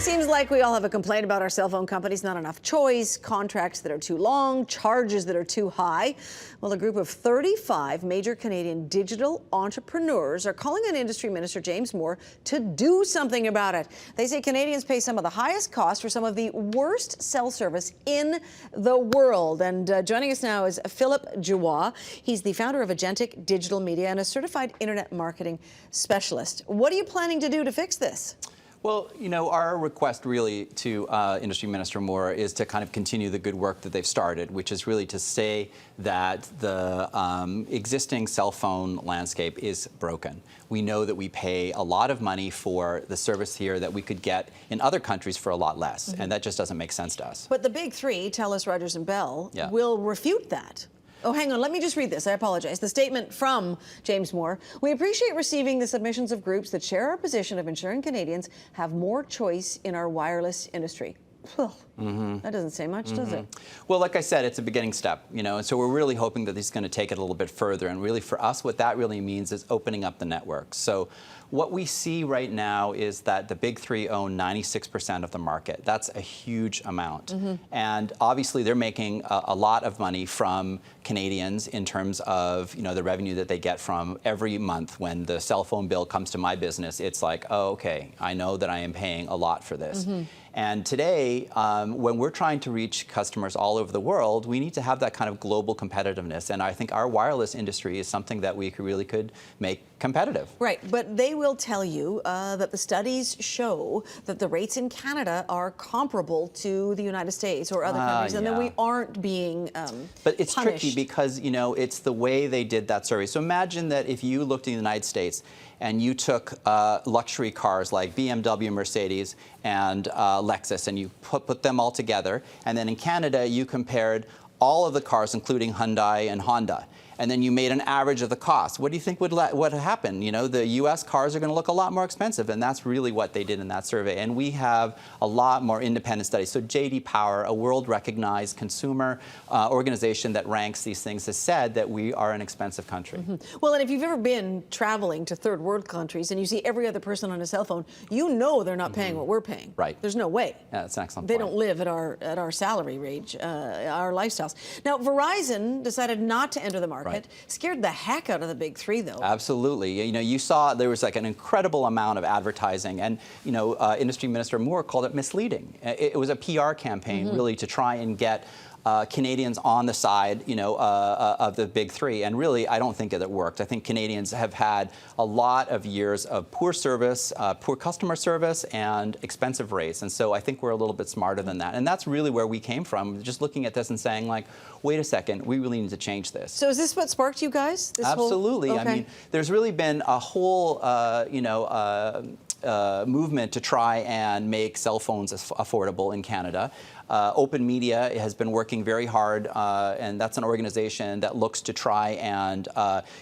Seems like we all have a complaint about our cell phone companies. Not enough choice, contracts that are too long, charges that are too high. Well, a group of 35 major Canadian digital entrepreneurs are calling on Industry Minister James Moore to do something about it. They say Canadians pay some of the highest costs for some of the worst cell service in the world. And joining us now is Phillip Djwa. He's the founder of Agentic Digital Media and a certified internet marketing specialist. What are you planning to do to fix this? Well, you know, our request really to Industry Minister Moore is to kind of continue the good work that they've started, which is really to say that the existing cell phone landscape is broken. We know that we pay a lot of money for the service here that we could get in other countries for a lot less, and that just doesn't make sense to us. But the big three, TELUS, Rogers and Bell, will refute that. Oh, hang on. Let me just read this. I apologize. The statement from James Moore. We appreciate receiving the submissions of groups that share our position of ensuring Canadians have more choice in our wireless industry. That doesn't say much, does it? Well, like I said, it's a beginning step, you know, and so we're really hoping that he's going to take it a little bit further. And really, for us, what that really means is opening up the network. So what we see right now is that the big three own 96% of the market. That's a huge amount. And obviously, they're making a lot of money from Canadians in terms of, you know, the revenue that they get from every month. When the cell phone bill comes to my business, it's like, oh, okay, I know that I am paying a lot for this. And today, when we're trying to reach customers all over the world, we need to have that kind of global competitiveness. And I think our wireless industry is something that we really could make competitive. Right, but they will tell you that the studies show that the rates in Canada are comparable to the United States or other countries, and that we aren't being But it's punished. tricky because, you know, it's the way they did that survey. So imagine that if you looked in the United States and you took luxury cars like BMW, Mercedes, and Lexus, and you put them all together, and then in Canada you compared all of the cars, including Hyundai and Honda, and then you made an average of the cost. What do you think would happen? You know, the U.S. cars are going to look a lot more expensive, and that's really what they did in that survey. And we have a lot more independent studies. So J.D. Power, a world-recognized consumer organization that ranks these things, has said that we are an expensive country. Well, and if you've ever been traveling to third world countries and you see every other person on a cell phone, you know they're not paying what we're paying. Right. There's no way. Yeah, that's an excellent They point. don't live at our salary range, our lifestyles. Now, Verizon decided not to enter the market. Scared the heck out of the big three, though. Absolutely. You know, you saw there was like an incredible amount of advertising, and you know, Industry Minister Moore called it misleading. It was a PR campaign, really, to try and get Canadians on the side, you know, of the big three. And really, I don't think that it worked. I think Canadians have had a lot of years of poor service, poor customer service, and expensive rates. And so I think we're a little bit smarter than that. And that's really where we came from, just looking at this and saying, like, wait a second, we really need to change this. So is this what sparked you guys? This Absolutely. Whole... I mean, there's really been a whole, you know, movement to try and make cell phones affordable in Canada. OpenMedia has been working very hard, and that's an organization that looks to try and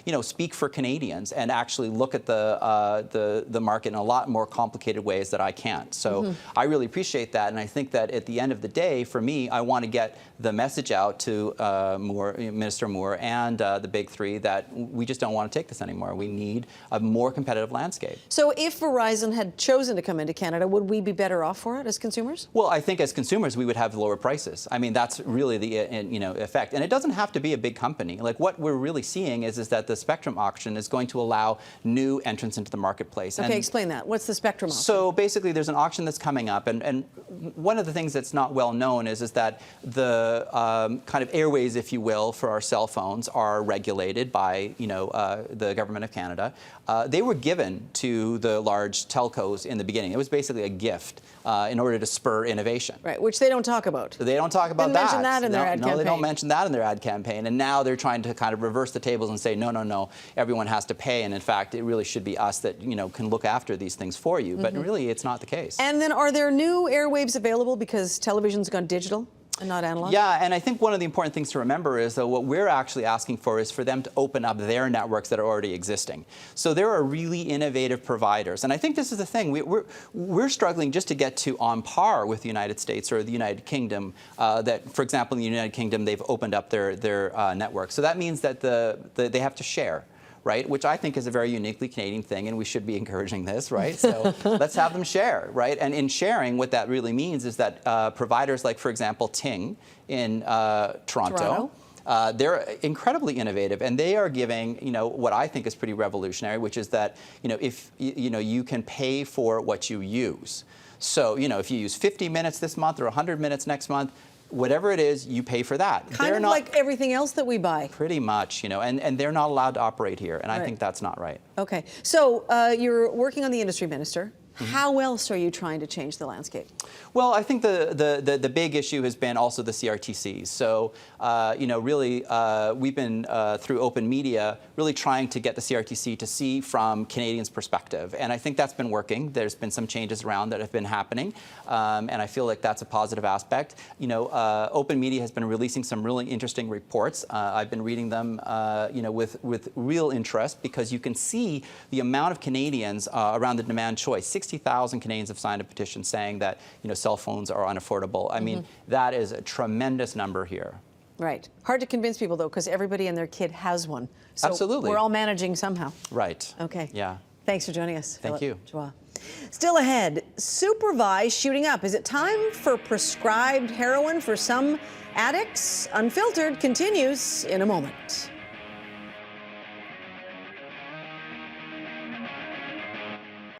you know, speak for Canadians and actually look at the market in a lot more complicated ways that I can't. So I really appreciate that, and I think that at the end of the day, for me, I want to get the message out to Minister Moore and the big three that we just don't want to take this anymore. We need a more competitive landscape. So if Verizon had chosen to come into Canada, would we be better off for it as consumers? Well, I think as consumers, we would have lower prices. I mean, that's really the you know, effect. And it doesn't have to be a big company. Like, what we're really seeing is that the spectrum auction is going to allow new entrants into the marketplace. Okay, and explain that. What's the spectrum auction? So basically, there's an auction that's coming up, and one of the things that's not well known is that the kind of airways, if you will, for our cell phones are regulated by, you know, the government of Canada. They were given to the large telcos in the beginning. It was basically a gift in order to spur innovation. Right, which they don't talk about. They don't talk about Didn't that. mention that in their ad campaign. No, they don't mention that in their ad campaign. And now they're trying to kind of reverse the tables and say, no, no, no, everyone has to pay. And in fact, it really should be us that, you know, can look after these things for you. But really, it's not the case. And then are there new airwaves available because television's gone digital? And not analog? Yeah, and I think one of the important things to remember is that what we're actually asking for is for them to open up their networks that are already existing. So there are really innovative providers. And I think this is the thing. We're struggling just to get to on par with the United States or the United Kingdom. That, for example, in the United Kingdom, they've opened up their network. So that means that they have to share. right? Which I think is a very uniquely Canadian thing, and we should be encouraging this, right? So let's have them share, right? And in sharing, what that really means is that providers like, for example, Ting in Toronto. They're incredibly innovative, and they are giving, what I think is pretty revolutionary, which is that, if you can pay for what you use. So, if you use 50 minutes this month or 100 minutes next month, whatever it is, you pay for that. Kind of like everything else that we buy. Pretty much, and they're not allowed to operate here, and I think that's not right. Okay, so you're working on the industry minister. How else are you trying to change the landscape? Well, I think the big issue has been also the CRTCs. So, really, we've been, through Open Media, really trying to get the CRTC to see from Canadians' perspective. And I think that's been working. There's been some changes around that have been happening. And I feel like that's a positive aspect. Open Media has been releasing some really interesting reports. I've been reading them, with real interest, because you can see the amount of Canadians around the demand choice. 60,000 Canadians have signed a petition saying that, cell phones are unaffordable. I mean, that is a tremendous number here. Right. Hard to convince people, though, because everybody and their kid has one. So absolutely. We're all managing somehow. Right. Okay. Yeah. Thanks for joining us. Thank you. Djwa. Still ahead, supervised shooting up. Is it time for prescribed heroin for some addicts? Unfiltered continues in a moment.